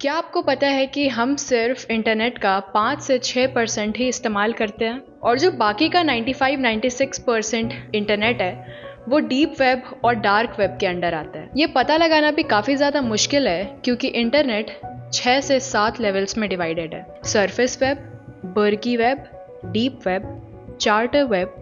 क्या आपको पता है कि हम सिर्फ इंटरनेट का 5 से 6% ही इस्तेमाल करते हैं और जो बाकी का 95-96% इंटरनेट है वो डीप वेब और डार्क वेब के अंडर आता है। ये पता लगाना भी काफ़ी ज़्यादा मुश्किल है क्योंकि इंटरनेट 6 से 7 लेवल्स में डिवाइडेड है। Surface web, बर्की web, deep web, charter web,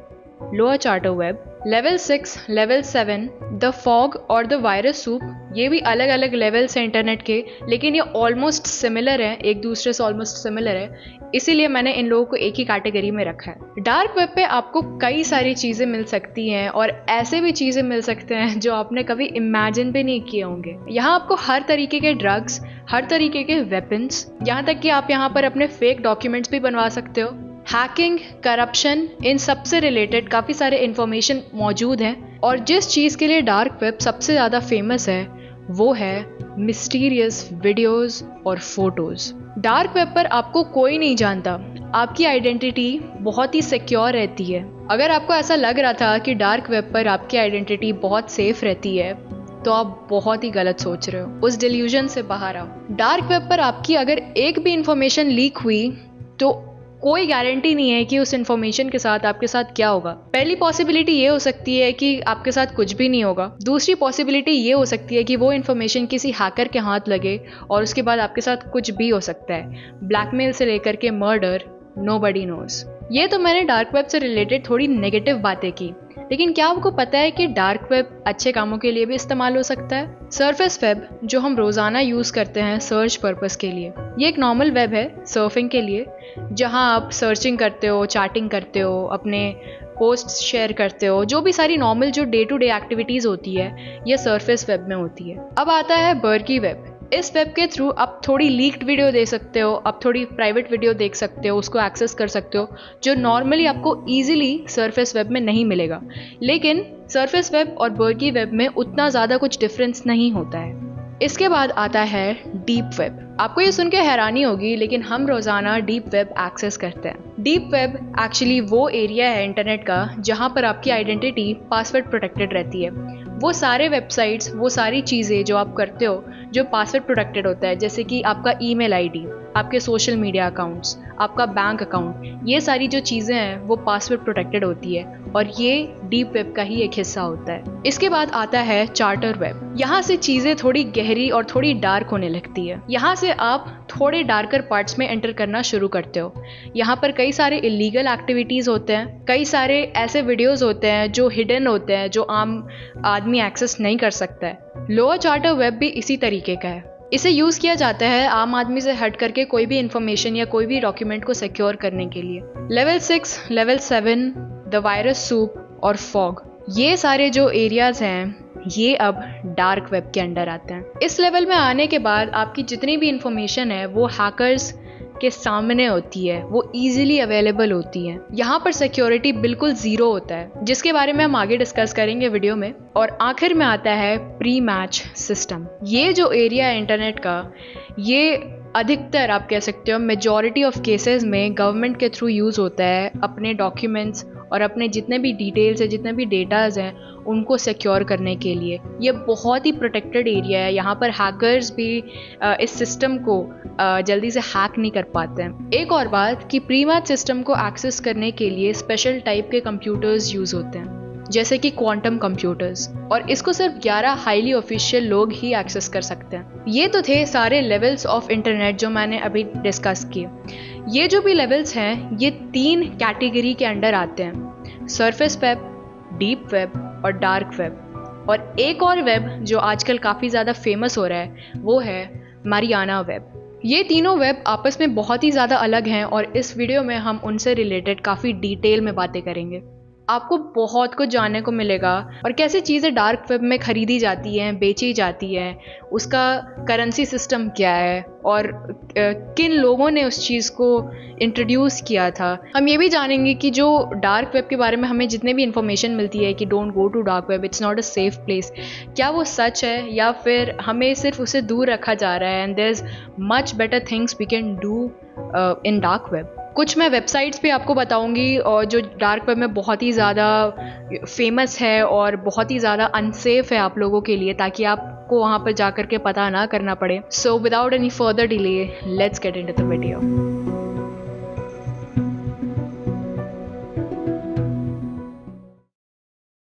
lower charter web, level 6, level 7, the fog और द वायरस सूप, ये भी अलग अलग लेवल्स हैं इंटरनेट के, लेकिन ये ऑलमोस्ट सिमिलर है, एक दूसरे से ऑलमोस्ट सिमिलर है, इसीलिए मैंने इन लोगों को एक ही कैटेगरी में रखा है। डार्क वेब पे आपको कई सारी चीज़ें मिल सकती हैं और ऐसे भी चीज़ें मिल सकते हैं जो आपने कभी इमेजिन भी नहीं किए होंगे। यहाँ आपको हर तरीके के ड्रग्स, हर तरीके के वेपन्स, यहाँ तक कि आप यहाँ पर अपने फेक डॉक्यूमेंट्स भी बनवा सकते हो। हैकिंग, करप्शन, इन सब से रिलेटेड काफ़ी सारे इन्फॉर्मेशन मौजूद हैं और जिस चीज़ के लिए डार्क वेब सबसे ज़्यादा फेमस है वो है मिस्टीरियस वीडियोस और फोटोज़। डार्क वेब पर आपको कोई नहीं जानता, आपकी आइडेंटिटी बहुत ही सिक्योर रहती है। अगर आपको ऐसा लग रहा था कि डार्क वेब पर आपकी आइडेंटिटी बहुत सेफ रहती है तो आप बहुत ही गलत सोच रहे हो। उस डिल्यूजन से बाहर आओ। डार्क वेब पर आपकी अगर एक भी इंफॉर्मेशन लीक हुई तो कोई गारंटी नहीं है कि उस इन्फॉर्मेशन के साथ आपके साथ क्या होगा। पहली पॉसिबिलिटी ये हो सकती है कि आपके साथ कुछ भी नहीं होगा। दूसरी पॉसिबिलिटी ये हो सकती है कि वो इन्फॉर्मेशन किसी हैकर के हाथ लगे और उसके बाद आपके साथ कुछ भी हो सकता है। ब्लैकमेल से लेकर के मर्डर, नोबडी नोज। ये तो मैंने डार्क वेब से रिलेटेड थोड़ी नेगेटिव बातें की, लेकिन क्या आपको पता है कि डार्क वेब अच्छे कामों के लिए भी इस्तेमाल हो सकता है? सरफेस वेब जो हम रोज़ाना यूज़ करते हैं सर्च पर्पस के लिए, ये एक नॉर्मल वेब है सर्फिंग के लिए, जहां आप सर्चिंग करते हो, चैटिंग करते हो, अपने पोस्ट शेयर करते हो, जो भी सारी नॉर्मल जो डे टू डे एक्टिविटीज़ होती है ये सरफेस वेब में होती है। अब आता है बर्की वेब। इस वेब के थ्रू आप थोड़ी लीक्ड वीडियो देख सकते हो, आप थोड़ी प्राइवेट वीडियो देख सकते हो, उसको एक्सेस कर सकते हो, जो नॉर्मली आपको ईजिली सरफेस वेब में नहीं मिलेगा। लेकिन सरफेस वेब और बर्की वेब में उतना ज़्यादा कुछ डिफरेंस नहीं होता है। इसके बाद आता है डीप वेब। आपको ये सुन के हैरानी होगी, लेकिन हम रोज़ाना डीप वेब एक्सेस करते हैं। डीप वेब एक्चुअली वो एरिया है इंटरनेट का जहाँ पर आपकी आइडेंटिटी पासवर्ड प्रोटेक्टेड रहती है। वो सारे वेबसाइट्स, वो सारी चीज़ें जो आप करते हो जो पासवर्ड प्रोटेक्टेड होता है, जैसे कि आपका ईमेल आईडी, आपके सोशल मीडिया अकाउंट्स, आपका बैंक अकाउंट, ये सारी जो चीज़ें हैं वो पासवर्ड प्रोटेक्टेड होती है और ये डीप वेब का ही एक हिस्सा होता है। इसके बाद आता है चार्टर वेब। यहाँ से चीज़ें थोड़ी गहरी और थोड़ी डार्क होने लगती है। यहाँ से आप थोड़े डार्कर पार्ट्स में एंटर करना शुरू करते हो। यहाँ पर कई सारे इलीगल एक्टिविटीज़ होते हैं, कई सारे ऐसे वीडियोज़ होते हैं जो हिडन होते हैं, जो आम आदमी एक्सेस नहीं कर सकता है। लोअर चार्टर वेब भी इसी तरीके का है। इसे यूज़ किया जाता है आम आदमी से हट करके कोई भी इंफॉर्मेशन या कोई भी डॉक्यूमेंट को सिक्योर करने के लिए। Level 6, level 7, the virus soup और फॉग, ये सारे जो एरियाज हैं ये अब डार्क वेब के अंडर आते हैं। इस लेवल में आने के बाद आपकी जितनी भी इंफॉर्मेशन है वो हैकर्स के सामने होती है, वो इजीली अवेलेबल होती है। यहाँ पर सिक्योरिटी बिल्कुल ज़ीरो होता है, जिसके बारे में हम आगे डिस्कस करेंगे वीडियो में। और आखिर में आता है प्री मैच सिस्टम। ये जो एरिया है इंटरनेट का, ये अधिकतर आप कह सकते हो मेजॉरिटी ऑफ केसेस में गवर्नमेंट के थ्रू यूज़ होता है अपने डॉक्यूमेंट्स और अपने जितने भी डिटेल्स है, जितने भी डेटाज हैं, उनको सिक्योर करने के लिए। ये बहुत ही प्रोटेक्टेड एरिया है। यहाँ पर हैकर्स भी इस सिस्टम को जल्दी से हैक नहीं कर पाते हैं। एक और बात कि प्री मैच सिस्टम को एक्सेस करने के लिए स्पेशल टाइप के कंप्यूटर्स यूज़ होते हैं, जैसे कि क्वांटम कंप्यूटर्स, और इसको सिर्फ 11 हाईली ऑफिशियल लोग ही एक्सेस कर सकते हैं। ये तो थे सारे लेवल्स ऑफ इंटरनेट जो मैंने अभी डिस्कस किए। ये जो भी लेवल्स हैं ये 3 कैटेगरी के अंडर आते हैं: सरफेस वेब, डीप वेब और डार्क वेब। और एक और वेब जो आजकल काफ़ी ज़्यादा फेमस हो रहा है वो है मारियाना वेब। ये तीनों वेब आपस में बहुत ही ज़्यादा अलग हैं और इस वीडियो में हम उनसे रिलेटेड काफ़ी डिटेल में बातें करेंगे। आपको बहुत कुछ जानने को मिलेगा और कैसे चीज़ें डार्क वेब में खरीदी जाती हैं, बेची जाती हैं, उसका करेंसी सिस्टम क्या है और किन लोगों ने उस चीज़ को इंट्रोड्यूस किया था। हम ये भी जानेंगे कि जो डार्क वेब के बारे में हमें जितने भी इंफॉर्मेशन मिलती है कि don't go to dark web, it's not a safe place, क्या वो सच है या फिर हमें सिर्फ उसे दूर रखा जा रहा है। And there is much better things we can do in dark web. कुछ मैं वेबसाइट्स भी आपको बताऊंगी और जो डार्क वेब में बहुत ही ज़्यादा फेमस है और बहुत ही ज़्यादा अनसेफ है आप लोगों के लिए, ताकि आप आपको वहाँ पर जा करके पता ना करना पड़े। So without any further delay, let's get into the video.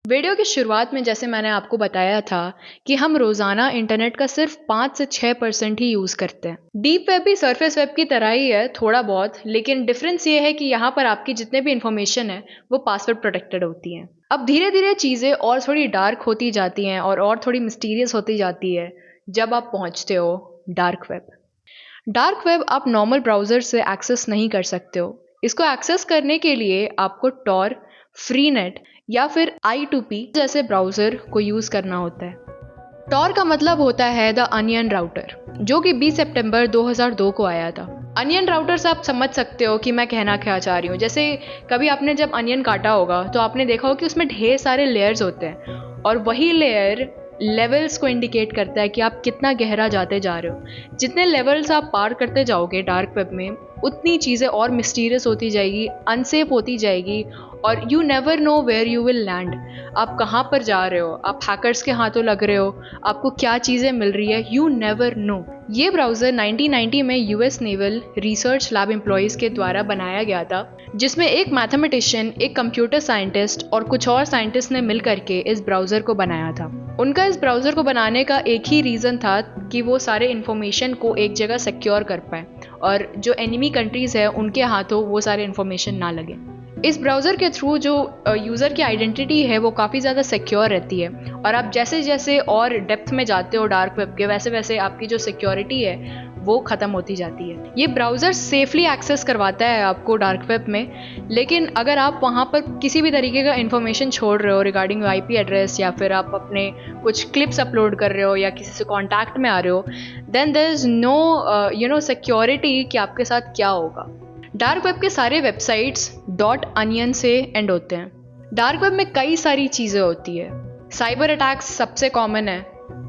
Video की शुरुआत में जैसे मैंने आपको बताया था कि हम रोज़ाना इंटरनेट का सिर्फ 5 से 6% ही यूज़ करते हैं। डीप वेब भी सरफेस वेब की तरह ही है थोड़ा बहुत, लेकिन डिफरेंस ये है कि यहाँ पर आपकी जितने भी इंफॉर्मेशन है वो पासवर्ड प्रोटेक्टेड होती हैं। अब धीरे धीरे चीज़ें और थोड़ी डार्क होती जाती हैं और थोड़ी मिस्टीरियस होती जाती है जब आप पहुँचते हो डार्क वेब। डार्क वेब आप नॉर्मल ब्राउज़र से एक्सेस नहीं कर सकते हो। इसको एक्सेस करने के लिए आपको टॉर, फ्रीनेट या फिर I2P जैसे ब्राउज़र को यूज़ करना होता है। टॉर का मतलब होता है द अनियन राउटर, जो कि 20 सितंबर 2002 को आया था। अनियन राउटर से आप समझ सकते हो कि मैं कहना क्या चाह रही हूँ। जैसे कभी आपने जब अनियन काटा होगा तो आपने देखा हो कि उसमें ढेर सारे लेयर्स होते हैं और वही लेयर लेवल्स को इंडिकेट करता है कि आप कितना गहरा जाते जा रहे हो। जितने लेवल्स आप पार करते जाओगे डार्क वेब में, उतनी चीज़ें और मिस्टीरियस होती जाएगी, अनसेफ होती जाएगी और you never know where you will land. आप कहाँ पर जा रहे हो, आप हैकर्स के हाथों लग रहे हो, आपको क्या चीज़ें मिल रही है, यू नेवर नो। ये ब्राउज़र 1990 में US naval research lab employees के द्वारा बनाया गया था, जिसमें एक मैथमेटिशियन, एक कंप्यूटर साइंटिस्ट और कुछ और साइंटिस्ट ने मिल करके इस ब्राउज़र को बनाया था। उनका इस ब्राउज़र को बनाने का एक ही रीज़न था कि वो सारे इन्फॉर्मेशन को एक जगह सिक्योर कर पाए और जो एनिमी कंट्रीज़ है उनके हाथों वो सारे इन्फॉर्मेशन ना लगे। इस ब्राउज़र के थ्रू जो यूज़र की आइडेंटिटी है वो काफ़ी ज़्यादा सिक्योर रहती है और आप जैसे जैसे और डेप्थ में जाते हो डार्क वेब के, वैसे वैसे आपकी जो सिक्योरिटी है वो ख़त्म होती जाती है। ये ब्राउज़र सेफली एक्सेस करवाता है आपको डार्क वेब में, लेकिन अगर आप वहाँ पर किसी भी तरीके का इन्फॉर्मेशन छोड़ रहे हो रिगार्डिंग IP एड्रेस या फिर आप अपने कुछ क्लिप्स अपलोड कर रहे हो या किसी से कॉन्टैक्ट में आ रहे हो, then there is no security कि आपके साथ क्या होगा। डार्क वेब के सारे वेबसाइट्स .onion से एंड होते हैं। डार्क वेब में कई सारी चीज़ें होती है। साइबर अटैक्स सबसे कॉमन है।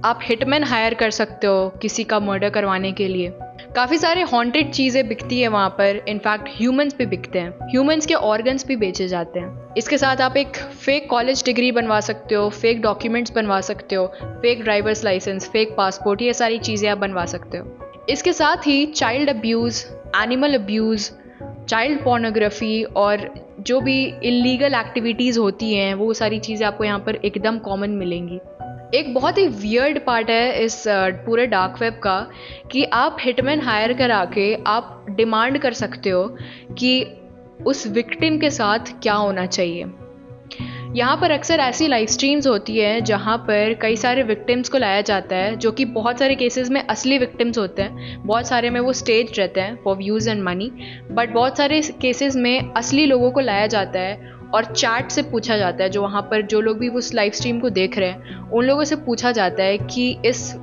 आप हिटमैन हायर कर सकते हो किसी का मर्डर करवाने के लिए। काफ़ी सारे हॉन्टेड चीज़ें बिकती है वहाँ पर, इनफैक्ट ह्यूमंस भी बिकते हैं, ह्यूमंस के ऑर्गन्स भी बेचे जाते हैं। इसके साथ आप एक फेक कॉलेज डिग्री बनवा सकते हो, फेक डॉक्यूमेंट्स बनवा सकते हो, fake drivers licence, fake passport, ये सारी चीज़ें आप बनवा सकते हो। इसके साथ ही child abuse, animal abuse, child pornography और जो भी इलीगल एक्टिविटीज़ होती हैं वो सारी चीज़ें आपको यहाँ पर एकदम कॉमन मिलेंगी। एक बहुत ही वियर्ड पार्ट है इस पूरे डार्क वेब का कि आप हिटमैन हायर करा के आप डिमांड कर सकते हो कि उस विक्टिम के साथ क्या होना चाहिए। यहाँ पर अक्सर ऐसी लाइव स्ट्रीम्स होती है जहाँ पर कई सारे विक्टिम्स को लाया जाता है, जो कि बहुत सारे केसेस में असली विक्टिम्स होते हैं, बहुत सारे में वो स्टेज रहते हैं for views and money, but बहुत सारे केसेस में असली लोगों को लाया जाता है और चैट से पूछा जाता है। जो वहाँ पर जो लोग भी उस लाइव स्ट्रीम को देख रहे हैं उन लोगों से पूछा जाता है कि इस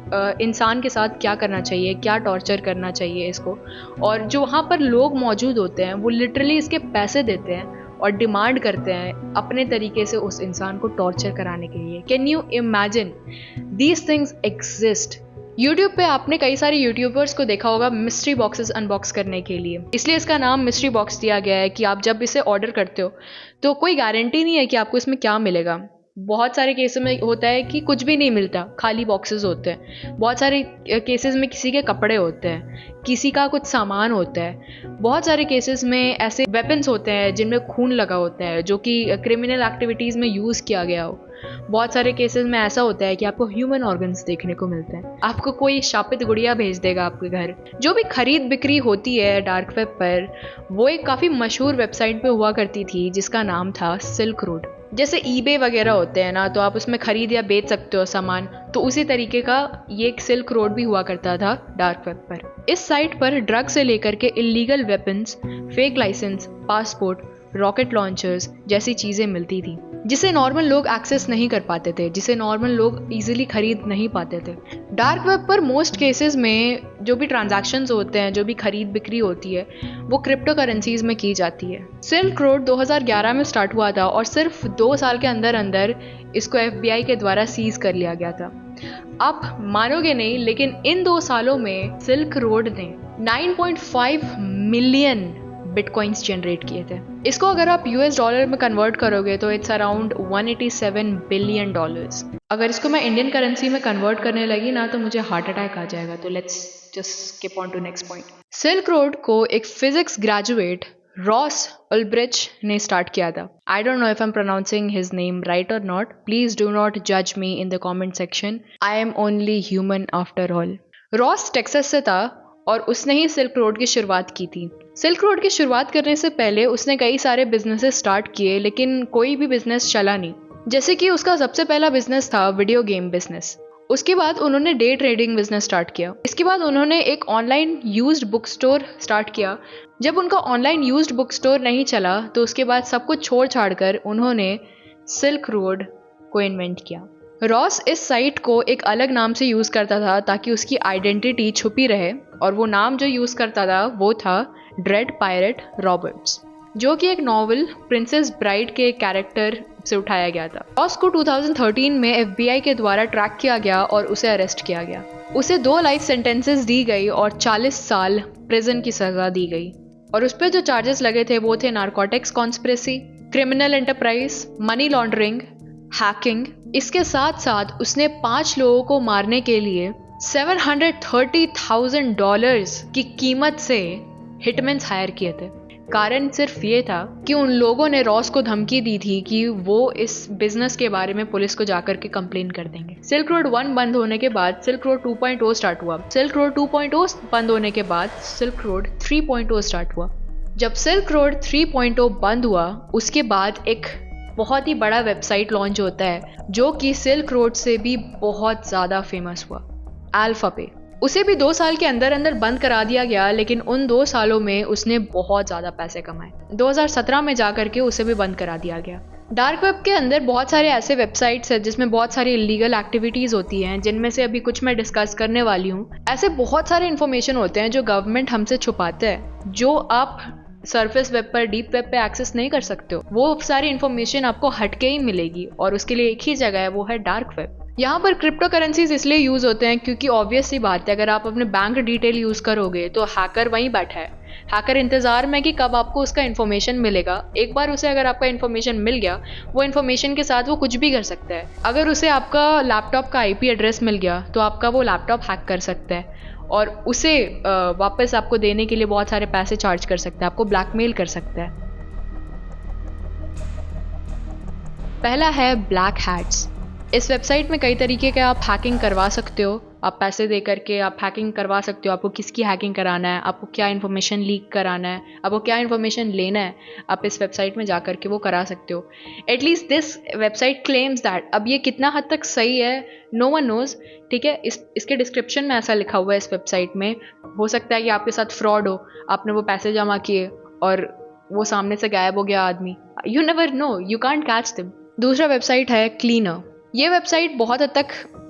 इंसान के साथ क्या करना चाहिए, क्या टॉर्चर करना चाहिए इसको। और जो वहाँ पर लोग मौजूद होते हैं वो लिटरली इसके पैसे देते हैं और डिमांड करते हैं अपने तरीके से उस इंसान को टॉर्चर कराने के लिए। Can you imagine? These things exist. YouTube पे आपने कई सारे यूट्यूबर्स को देखा होगा मिस्ट्री बॉक्सेस अनबॉक्स करने के लिए, इसलिए इसका नाम मिस्ट्री बॉक्स दिया गया है कि आप जब इसे ऑर्डर करते हो तो कोई गारंटी नहीं है कि आपको इसमें क्या मिलेगा। बहुत सारे केसेस में होता है कि कुछ भी नहीं मिलता, खाली बॉक्सेस होते हैं। बहुत सारे केसेस में किसी के कपड़े होते हैं, किसी का कुछ सामान होता है। बहुत सारे केसेस में ऐसे वेपन्स होते हैं जिनमें खून लगा होता है, जो कि क्रिमिनल एक्टिविटीज़ में यूज़ किया गया हो। बहुत सारे केसेस में ऐसा होता है कि आपको ह्यूमन ऑर्गन्स देखने को मिलते हैं। आपको कोई शापित गुड़िया भेज देगा आपके घर। जो भी खरीद बिक्री होती है डार्क वेब पर, वो एक काफ़ी मशहूर वेबसाइट पे हुआ करती थी जिसका नाम था सिल्क रोड। जैसे ईबे वगैरह होते हैं ना, तो आप उसमें खरीद या बेच सकते हो सामान, तो उसी तरीके का ये एक सिल्क रोड भी हुआ करता था डार्क वेब पर। इस साइट पर ड्रग से लेकर के illegal weapons, fake licence, passport, rocket launchers जैसी चीज़ें मिलती थी, जिसे नॉर्मल लोग एक्सेस नहीं कर पाते थे, जिसे नॉर्मल लोग इजीली खरीद नहीं पाते थे। डार्क वेब पर मोस्ट केसेस में जो भी ट्रांजैक्शंस होते हैं, जो भी खरीद बिक्री होती है, वो क्रिप्टो करेंसीज में की जाती है। सिल्क रोड 2011 में स्टार्ट हुआ था और सिर्फ 2 साल के अंदर अंदर इसको FBI के द्वारा सीज कर लिया गया था। आप मानोगे नहीं, लेकिन इन 2 सालों में सिल्क रोड ने 9.5 मिलियन बिटकॉइंस जनरेट किए थे। इसको अगर आप यूएस डॉलर में कन्वर्ट करोगे तो इट्स अराउंड 187 बिलियन डॉलर्स। अगर इसको मैं इंडियन करेंसी में कन्वर्ट करने लगी ना तो मुझे हार्ट अटैक आ जाएगा। तो let's just skip on to next point. Silk road को एक फिजिक्स ग्रेजुएट रॉस उल्ब्रिच ने स्टार्ट किया था। I don't know if I am pronouncing his name right और नॉट। प्लीज डू नॉट जज me in the comment section. I am only human after all. Ross Texas से था और उसने ही silk road की शुरुआत की थी। सिल्क रोड की शुरुआत करने से पहले उसने कई सारे बिजनेसेस स्टार्ट किए, लेकिन कोई भी बिजनेस चला नहीं। जैसे कि उसका सबसे पहला बिजनेस था वीडियो गेम बिजनेस। उसके बाद उन्होंने डे ट्रेडिंग बिजनेस स्टार्ट किया। इसके बाद उन्होंने एक online used book store start किया। जब उनका ऑनलाइन यूज्ड बुक स्टोर नहीं चला तो उसके बाद सब कुछ छोड़ छाड़ कर उन्होंने सिल्क रोड को इन्वेंट किया। रॉस इस साइट को एक अलग नाम से यूज़ करता था ताकि उसकी आइडेंटिटी छुपी रहे, और वो नाम जो यूज़ करता था वो था ड्रेड पायरेट रॉबर्ट्स, जो कि एक नॉवल प्रिंसेस ब्राइड के कैरेक्टर से उठाया गया था। रॉस को 2013 में FBI के द्वारा ट्रैक किया गया और उसे अरेस्ट किया गया। उसे 2 लाइफ सेंटेंसेस दी गई और 40 साल प्रिजन की सजा दी गई। और उस पर जो चार्जेस लगे थे वो थे narcotics conspiracy, criminal enterprise, money laundering, hacking. इसके साथ साथ उसने 5 लोगों को मारने के लिए $730,000 की कीमत से हिटमैन्स हायर किए थे। कारण सिर्फ ये था कि उन लोगों ने रॉस को धमकी दी थी कि वो इस बिजनेस के बारे में पुलिस को जाकर के कंप्लेन कर देंगे। सिल्क रोड 1 बंद होने के बाद सिल्क रोड 2.0 स्टार्ट हुआ। सिल्क रोड 2.0 बंद होने के बाद सिल्क रोड 3.0 स्टार्ट हुआ। जब सिल्क रोड 3.0 बंद हुआ उसके बाद एक बहुत ही बड़ा वेबसाइट लॉन्च होता है जो कि सिल्क रोड से भी बहुत ज़्यादा फेमस हुआ, अल्फापे। उसे भी 2 साल के अंदर अंदर बंद करा दिया गया, लेकिन उन 2 सालों में उसने बहुत ज़्यादा पैसे कमाए। 2017 में जाकर के उसे भी बंद करा दिया गया। डार्क वेब के अंदर बहुत सारे ऐसे वेबसाइट्स हैं जिसमें बहुत सारी इलीगल एक्टिविटीज़ होती हैं, जिनमें से अभी कुछ मैं डिस्कस करने वाली हूँ। ऐसे बहुत सारे इन्फॉर्मेशन होते हैं जो गवर्नमेंट हमसे छुपाते हैं, जो आप सरफेस वेब पर, डीप वेब पे एक्सेस नहीं कर सकते हो। वो सारी इन्फॉर्मेशन आपको हटके ही मिलेगी और उसके लिए एक ही जगह है, वो है डार्क वेब। यहाँ पर क्रिप्टो करेंसीज इसलिए यूज़ होते हैं क्योंकि ऑब्वियस सी बात है, अगर आप अपने बैंक डिटेल यूज़ करोगे तो हैकर वहीं बैठा है। हैकर इंतज़ार में कि कब आपको उसका इन्फॉर्मेशन मिलेगा। एक बार उसे अगर आपका इन्फॉर्मेशन मिल गया, वो इन्फॉर्मेशन के साथ वो कुछ भी कर सकता है। अगर उसे आपका लैपटॉप का IP एड्रेस मिल गया तो आपका वो लैपटॉप हैक कर सकता है और उसे वापस आपको देने के लिए बहुत सारे पैसे चार्ज कर सकता है, आपको ब्लैकमेल कर सकता है। पहला है ब्लैक हैट्स। इस वेबसाइट में कई तरीके के आप हैकिंग करवा सकते हो। आप पैसे दे करके आप हैकिंग करवा सकते हो। आपको किसकी हैकिंग कराना है, आपको क्या इन्फॉर्मेशन लीक कराना है, आपको क्या इन्फॉर्मेशन लेना है, आप इस वेबसाइट में जा करके वो करा सकते हो। At least this website claims that. अब ये कितना हद तक सही है, नो वन नोज, ठीक है। इसके डिस्क्रिप्शन में ऐसा लिखा हुआ है इस वेबसाइट में। हो सकता है कि आपके साथ फ्रॉड हो, आपने वो पैसे जमा किए और वो सामने से गायब हो गया आदमी। You never no, you can't catch them. दूसरा वेबसाइट है क्लीनर। ये वेबसाइट बहुत हद तक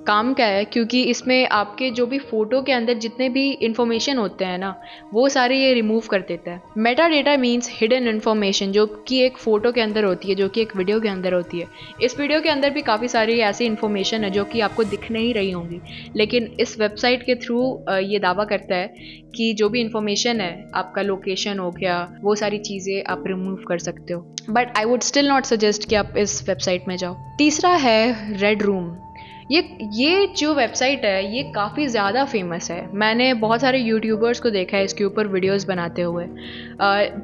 काम का है क्योंकि इसमें आपके जो भी फ़ोटो के अंदर जितने भी इंफॉर्मेशन होते हैं ना, वो सारे ये रिमूव कर देता है। Meta data means hidden information, जो कि एक फ़ोटो के अंदर होती है, जो कि एक वीडियो के अंदर होती है। इस वीडियो के अंदर भी काफ़ी सारी ऐसी इन्फॉर्मेशन है जो कि आपको दिख नहीं रही होंगी, लेकिन इस वेबसाइट के थ्रू ये दावा करता है कि जो भी इंफॉर्मेशन है, आपका लोकेशन हो गया, वो सारी चीज़ें आप रिमूव कर सकते हो। But I would still not suggest कि आप इस वेबसाइट में जाओ। तीसरा है रेड रूम। ये जो वेबसाइट है ये काफ़ी ज़्यादा फेमस है। मैंने बहुत सारे यूट्यूबर्स को देखा है इसके ऊपर वीडियोस बनाते हुए।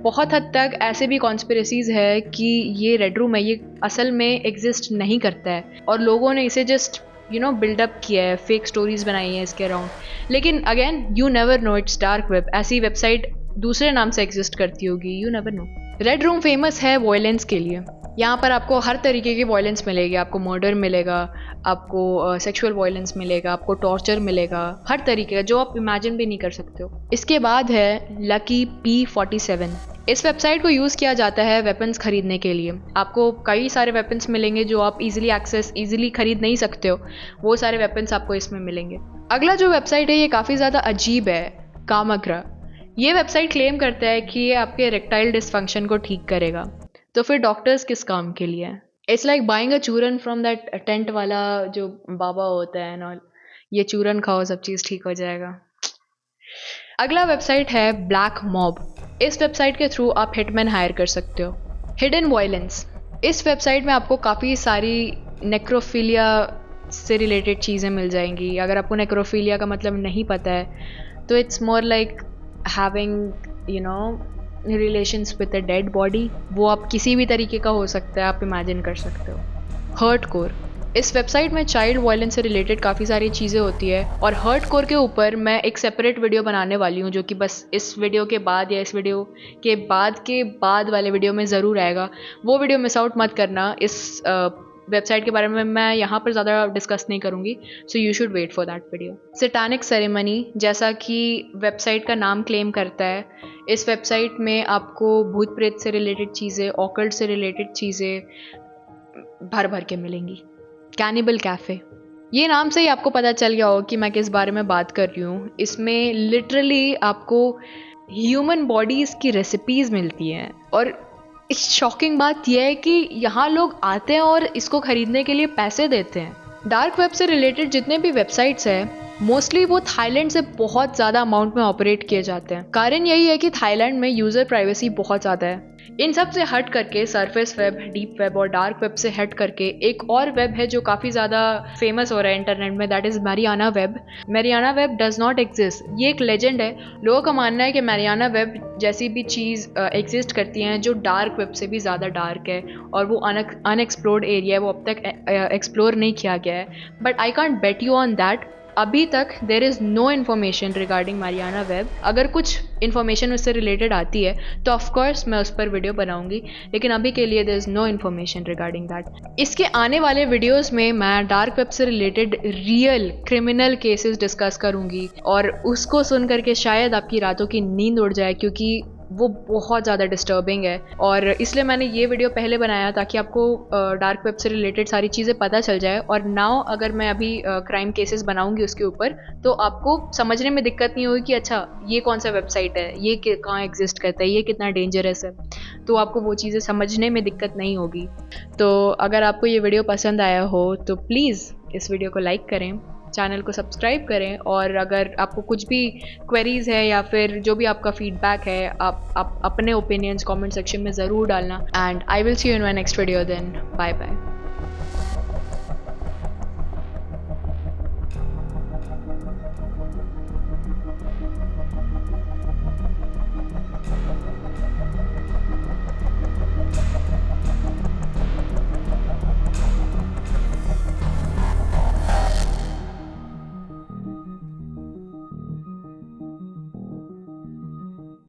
बहुत हद तक ऐसे भी कॉन्स्पिरेसीज़ है कि ये रेड रूम है, ये असल में एग्जिस्ट नहीं करता है और लोगों ने इसे जस्ट बिल्डअप किया है, फेक स्टोरीज बनाई है इसके अराउंड। लेकिन again you never no, it's dark web. ऐसी वेबसाइट दूसरे नाम से एग्जिस्ट करती होगी, you never no. Red room famous है वॉयलेंस के लिए। यहाँ पर आपको हर तरीके की वॉयलेंस मिलेगी। आपको मर्डर मिलेगा, आपको सेक्सुअल वॉयलेंस मिलेगा, आपको टॉर्चर मिलेगा, हर तरीके का जो आप इमेजिन भी नहीं कर सकते हो। इसके बाद है लकी P47। इस वेबसाइट को यूज़ किया जाता है वेपन्स खरीदने के लिए। आपको कई सारे वेपन्स मिलेंगे जो आप इजीली खरीद नहीं सकते हो, वो सारे वेपन्स आपको इसमें मिलेंगे। अगला जो वेबसाइट है ये काफ़ी ज़्यादा अजीब है, कामाग्रा। ये वेबसाइट क्लेम करता है कि ये आपके इरेक्टाइल डिसफंक्शन को ठीक करेगा। तो फिर डॉक्टर्स किस काम के लिए हैं? इट्स लाइक बाइंग अ चूरन फ्रॉम दैट टेंट वाला जो बाबा होता है ना, ये चूरन खाओ सब चीज़ ठीक हो जाएगा। अगला वेबसाइट है ब्लैक मॉब। इस वेबसाइट के थ्रू आप हिटमैन हायर कर सकते हो। हिडन वायलेंस, इस वेबसाइट में आपको काफ़ी सारी नेक्रोफिलिया से रिलेटेड चीज़ें मिल जाएंगी। अगर आपको नेक्रोफिलिया का मतलब नहीं पता है तो it's more like having relations with a dead body. वो आप किसी भी तरीके का हो सकता है, आप इमेजिन कर सकते हो। हर्ट कोर, इस वेबसाइट में चाइल्ड वायलेंस से रिलेटेड काफ़ी सारी चीज़ें होती है और हर्ट कोर के ऊपर मैं एक सेपरेट वीडियो बनाने वाली हूँ, जो कि बस इस वीडियो के बाद या इस वीडियो के बाद वाले वीडियो में ज़रूर आएगा। वो वीडियो मिस आउट मत करना। इस वेबसाइट के बारे में मैं यहाँ पर ज़्यादा डिस्कस नहीं करूँगी, so you should wait for that video. Satanic ceremony, जैसा कि वेबसाइट का नाम क्लेम करता है, इस वेबसाइट में आपको भूत प्रेत से रिलेटेड चीज़ें, ऑकल्ट से रिलेटेड चीज़ें भर भर के मिलेंगी। कैनिबल कैफ़े, ये नाम से ही आपको पता चल गया हो कि मैं किस बारे में बात कर रही हूँ। इसमें लिटरली आपको ह्यूमन बॉडीज़ की रेसिपीज़ मिलती हैं और इस शॉकिंग बात यह है कि यहाँ लोग आते हैं और इसको ख़रीदने के लिए पैसे देते हैं। डार्क वेब से रिलेटेड जितने भी वेबसाइट्स हैं मोस्टली वो थाईलैंड से बहुत ज़्यादा अमाउंट में ऑपरेट किए जाते हैं। कारण यही है कि थाईलैंड में यूज़र प्राइवेसी बहुत ज़्यादा है। इन सब से हट करके सरफेस वेब, डीप वेब और डार्क वेब से हट करके एक और वेब है जो काफ़ी ज़्यादा फेमस हो रहा है इंटरनेट में, that is Mariana web. Mariana web does not exist, ये एक लेजेंड है। लोगों का मानना है कि मैरियाना वेब जैसी भी चीज़ एग्जिस्ट करती हैं जो डार्क वेब से भी ज़्यादा डार्क है और वो अनएक्सप्लोर्ड एरिया है, वो अब तक एक्सप्लोर नहीं किया गया है। But I can't bet you on that. अभी तक there is no information regarding Mariana web. अगर कुछ इन्फॉर्मेशन उससे रिलेटेड आती है तो ऑफकोर्स मैं उस पर वीडियो बनाऊंगी, लेकिन अभी के लिए there is no information regarding that. इसके आने वाले वीडियोस में मैं डार्क वेब से related real criminal cases discuss करूंगी और उसको सुन करके शायद आपकी रातों की नींद उड़ जाए, क्योंकि वो बहुत ज़्यादा डिस्टर्बिंग है। और इसलिए मैंने ये वीडियो पहले बनाया ताकि आपको डार्क वेब से रिलेटेड सारी चीज़ें पता चल जाए। और नाउ अगर मैं अभी क्राइम केसेस बनाऊंगी उसके ऊपर तो आपको समझने में दिक्कत नहीं होगी कि अच्छा ये कौन सा वेबसाइट है, ये कहाँ एग्जिस्ट करता है, ये कितना डेंजरस है, तो आपको वो चीज़ें समझने में दिक्कत नहीं होगी। तो अगर आपको ये वीडियो पसंद आया हो तो प्लीज़ इस वीडियो को लाइक करें, चैनल को सब्सक्राइब करें, और अगर आपको कुछ भी क्वेरीज़ है या फिर जो भी आपका फीडबैक है आप अपने ओपिनियंस कमेंट सेक्शन में ज़रूर डालना। And I will see you in my next video, then bye bye.